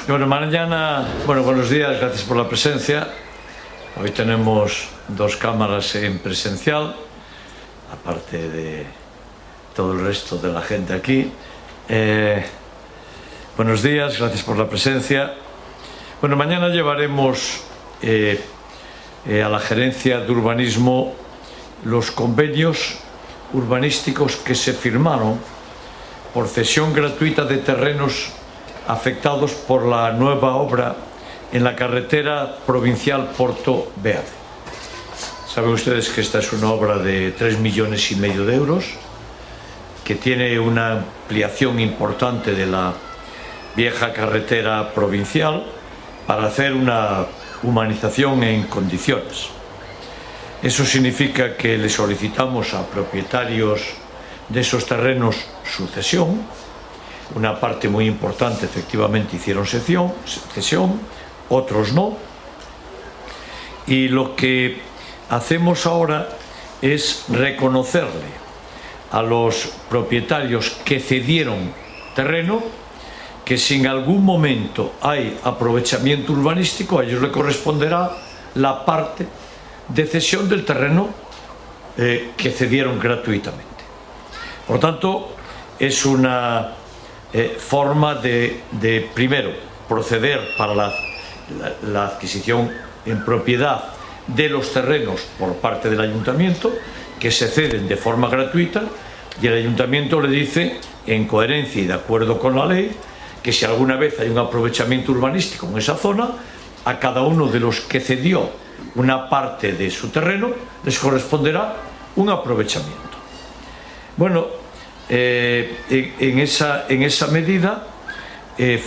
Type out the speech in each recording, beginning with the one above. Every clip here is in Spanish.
Bueno, mañana, buenos días, gracias por la presencia. Hoy tenemos dos cámaras en presencial, aparte de todo el resto de la gente aquí. Buenos días, gracias por la presencia. Bueno, mañana llevaremos a la Gerencia de Urbanismo los convenios urbanísticos que se firmaron por cesión gratuita de terrenos afectados por la nueva obra en la carretera provincial Porto Beade. Saben ustedes que esta es una obra de 3,5 millones de euros, que tiene una ampliación importante de la vieja carretera provincial para hacer una humanización en condiciones. Eso significa que le solicitamos a propietarios de esos terrenos su cesión. Una parte muy importante efectivamente hicieron cesión, otros no. Y lo que hacemos ahora es reconocerle a los propietarios que cedieron terreno que si en algún momento hay aprovechamiento urbanístico, a ellos le corresponderá la parte de cesión del terreno que cedieron gratuitamente. Por tanto, es una forma de primero proceder para la adquisición en propiedad de los terrenos por parte del ayuntamiento, que se ceden de forma gratuita, y el ayuntamiento le dice, en coherencia y de acuerdo con la ley, que si alguna vez hay un aprovechamiento urbanístico en esa zona, a cada uno de los que cedió una parte de su terreno les corresponderá un aprovechamiento. Bueno, en esa medida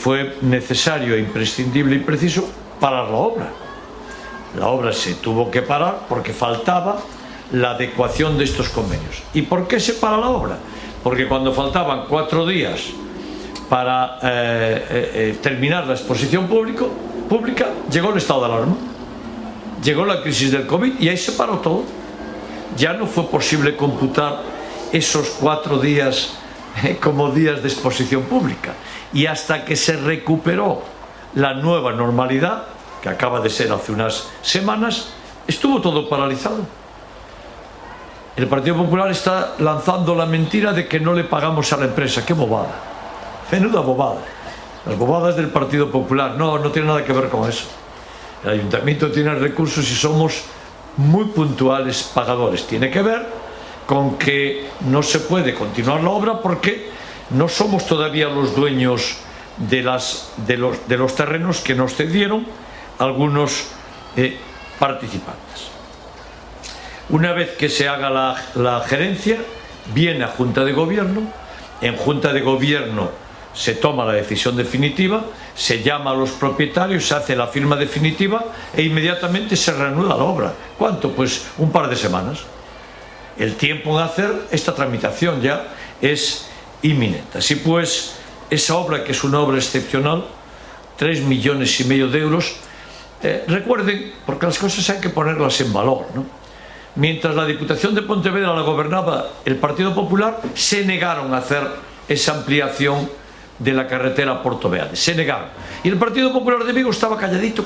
fue necesario, imprescindible y preciso parar la obra. La obra se tuvo que parar porque faltaba la adecuación de estos convenios. ¿Y por qué se para la obra? Porque cuando faltaban 4 días para terminar la exposición pública, llegó el estado de alarma, llegó la crisis del COVID y ahí se paró todo. Ya no fue posible computar esos 4 días como días de exposición pública, y hasta que se recuperó la nueva normalidad, que acaba de ser hace unas semanas, estuvo todo paralizado. El Partido Popular está lanzando la mentira de que no le pagamos a la empresa. ¡Qué bobada! Menuda bobada. Las bobadas del Partido Popular no tiene nada que ver con eso. El ayuntamiento tiene recursos y somos muy puntuales pagadores. Tiene que ver con que no se puede continuar la obra porque no somos todavía los dueños de los terrenos que nos cedieron algunos participantes. Una vez que se haga la gerencia, viene a Junta de Gobierno. En Junta de Gobierno se toma la decisión definitiva, se llama a los propietarios, se hace la firma definitiva e inmediatamente se reanuda la obra. ¿Cuánto? Pues un par de semanas. El tiempo en hacer esta tramitación ya es inminente. Así pues, esa obra, que es una obra excepcional, 3,5 millones de euros, recuerden, porque las cosas hay que ponerlas en valor, ¿no? Mientras la Diputación de Pontevedra la gobernaba el Partido Popular, se negaron a hacer esa ampliación de la carretera Porto Beade, se negaron. Y el Partido Popular de Vigo estaba calladito,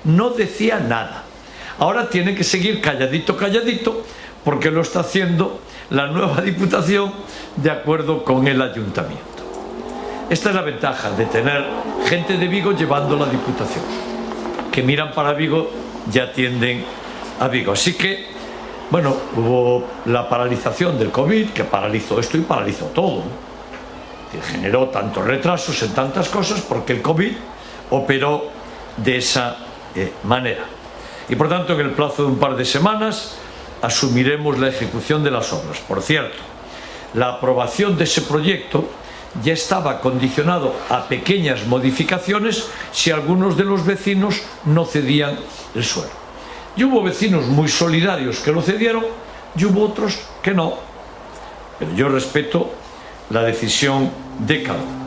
no decía nada. Ahora tiene que seguir calladito, porque lo está haciendo la nueva Diputación de acuerdo con el Ayuntamiento. Esta es la ventaja de tener gente de Vigo llevando la Diputación, que miran para Vigo y atienden a Vigo. Así que, bueno, hubo la paralización del COVID, que paralizó esto y paralizó todo, que generó tantos retrasos en tantas cosas porque el COVID operó de esa manera. Y por tanto, en el plazo de un par de semanas asumiremos la ejecución de las obras. Por cierto, la aprobación de ese proyecto ya estaba condicionado a pequeñas modificaciones si algunos de los vecinos no cedían el suelo. Y hubo vecinos muy solidarios que lo cedieron y hubo otros que no. Pero yo respeto la decisión de cada uno.